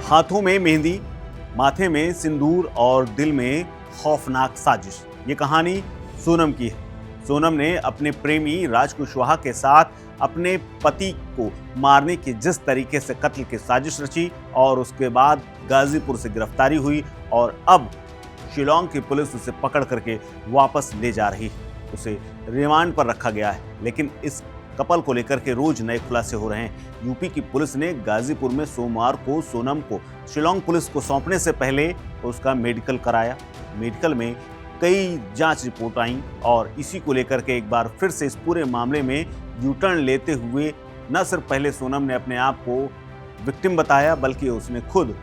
हाथों में मेहंदी, माथे में सिंदूर और दिल में खौफनाक साजिश। ये कहानी सोनम की है। सोनम ने अपने प्रेमी राज कुशवाहा के साथ अपने पति को मारने की जिस तरीके से कत्ल की साजिश रची और उसके बाद गाजीपुर से गिरफ्तारी हुई और अब शिलांग की पुलिस उसे पकड़ करके वापस ले जा रही है। उसे रिमांड पर रखा गया है, लेकिन इस कपल को लेकर के रोज नए खुलासे हो रहे हैं। यूपी की पुलिस ने गाजीपुर में सोमवार को सोनम को शिलांग पुलिस को सौंपने से पहले उसका मेडिकल कराया। मेडिकल में कई जांच रिपोर्ट आई और इसी को लेकर के एक बार फिर से इस पूरे मामले में यू टर्न लेते हुए न सिर्फ पहले सोनम ने अपने आप को विक्टिम बताया, बल्कि उसने खुद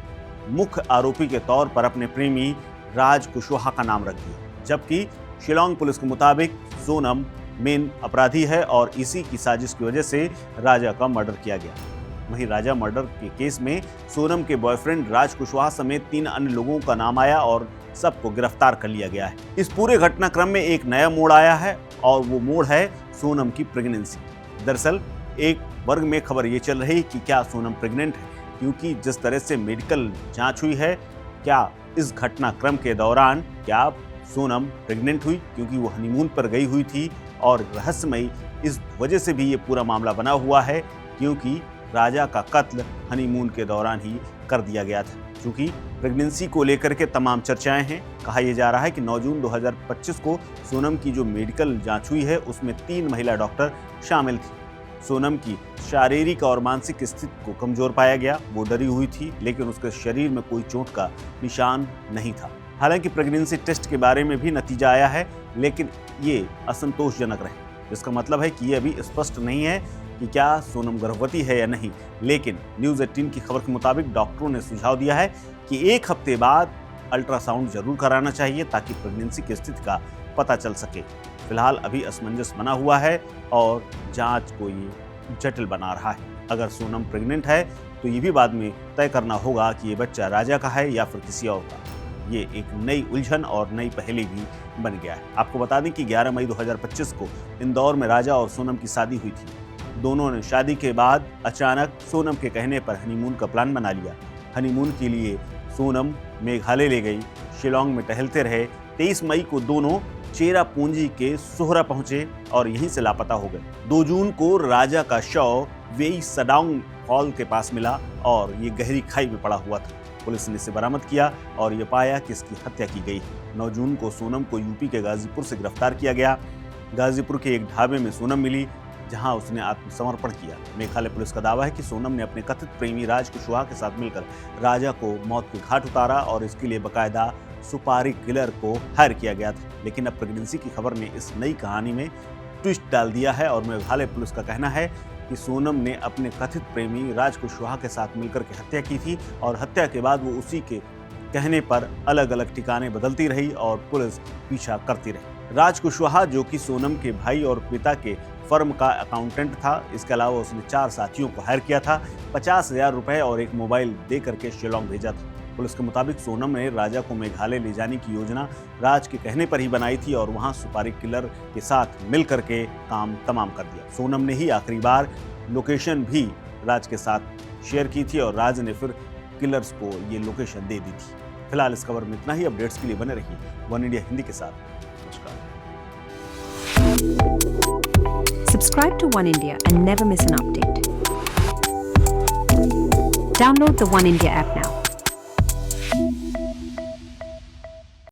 मुख्य आरोपी के तौर पर अपने प्रेमी राज कुशवाहा का नाम रख दिया। जबकि शिलांग पुलिस के मुताबिक सोनम मेन अपराधी है और इसी की साजिश की वजह से राजा का मर्डर किया गया। वहीं राजा मर्डर के केस में सोनम के बॉयफ्रेंड राज कुशवाहा समेत 3 अन्य लोगों का नाम आया और सबको गिरफ्तार कर लिया गया है। इस पूरे घटनाक्रम में एक नया मोड़ आया है और वो मोड़ है सोनम की प्रेगनेंसी। दरअसल एक वर्ग में खबर ये चल रही कि क्या सोनम प्रेग्नेंट है, क्योंकि जिस तरह से मेडिकल जांच हुई है, क्या इस घटनाक्रम के दौरान क्या सोनम प्रेग्नेंट हुई, क्योंकि वो हनीमून पर गई हुई थी। और रहस्यमयी इस वजह से भी ये पूरा मामला बना हुआ है क्योंकि राजा का कत्ल हनीमून के दौरान ही कर दिया गया था। क्योंकि प्रेगनेंसी को लेकर के तमाम चर्चाएं हैं। कहा यह जा रहा है कि 9 जून 2025 को सोनम की जो मेडिकल जांच हुई है उसमें 3 महिला डॉक्टर शामिल थी। सोनम की शारीरिक और मानसिक स्थिति को कमजोर पाया गया। वो डरी हुई थी, लेकिन उसके शरीर में कोई चोट का निशान नहीं था। हालांकि प्रेगनेंसी टेस्ट के बारे में भी नतीजा आया है, लेकिन ये असंतोषजनक रहे। इसका मतलब है कि ये अभी स्पष्ट नहीं है कि क्या सोनम गर्भवती है या नहीं। लेकिन न्यूज़ 18 की खबर के मुताबिक डॉक्टरों ने सुझाव दिया है कि 1 हफ्ते बाद अल्ट्रासाउंड जरूर कराना चाहिए ताकि प्रेगनेंसी की स्थिति का पता चल सके। फिलहाल अभी असमंजस बना हुआ है और जांच को ये जटिल बना रहा है। अगर सोनम प्रेग्नेंट है तो ये भी बाद में तय करना होगा कि ये बच्चा राजा का है या फिर किसी और का। ये एक नई उलझन और नई पहेली भी बन गया है। आपको बता दें कि 11 मई 2025 को इंदौर में राजा और सोनम की शादी हुई थी। दोनों ने शादी के बाद अचानक सोनम के कहने पर हनीमून का प्लान बना लिया। हनीमून के लिए सोनम मेघालय ले गई, शिलांग में टहलते रहे। 23 मई को दोनों चेरापूंजी के सोहरा पहुंचे और यहीं से लापता हो गए। 2 जून को राजा का शव वेई सडाउंग फॉल के पास मिला और ये गहरी खाई में पड़ा हुआ था। पुलिस ने इसे बरामद किया और ये पाया कि इसकी हत्या की गई। 9 जून को सोनम को यूपी के गाजीपुर से गिरफ्तार किया गया। गाजीपुर के एक ढाबे में सोनम मिली, जहां उसने आत्मसमर्पण किया। मेघालय पुलिस का दावा है कि सोनम ने अपने कथित प्रेमी राज कुशवाहा के साथ मिलकर राजा को मौत के घाट उतारा और इसके लिए बकायदा सुपारी किलर को हायर किया गया था। लेकिन अब प्रेगनेंसी की खबर ने इस नई कहानी में ट्विस्ट डाल दिया है और मेघालय पुलिस का कहना है कि सोनम ने अपने कथित प्रेमी राज कुशवाहा के साथ मिलकर के हत्या की थी और हत्या के बाद वो उसी के कहने पर अलग अलग ठिकाने बदलती रही और पुलिस पीछा करती रही। राज कुशवाहा, जो कि सोनम के भाई और पिता के फर्म का अकाउंटेंट था, इसके अलावा उसने 4 साथियों को हायर किया था। 50,000 रुपए और एक मोबाइल दे करके शिलांग भेजा था। पुलिस के मुताबिक सोनम ने राजा को मेघालय ले जाने की योजना राज के कहने पर ही बनाई थी और वहां सुपारी किलर के साथ मिल करके काम तमाम कर दिया। सोनम ने ही आखिरी बार लोकेशन भी राज के साथ शेयर की थी और राज ने फिर किलर्स को ये लोकेशन दे दी थी। फिलहाल इस खबर में इतना ही। अपडेट्स के लिए बने रहिए वन इंडिया हिंदी के साथ। नमस्कार। Subscribe to One India and never miss an update. Download the One India app now.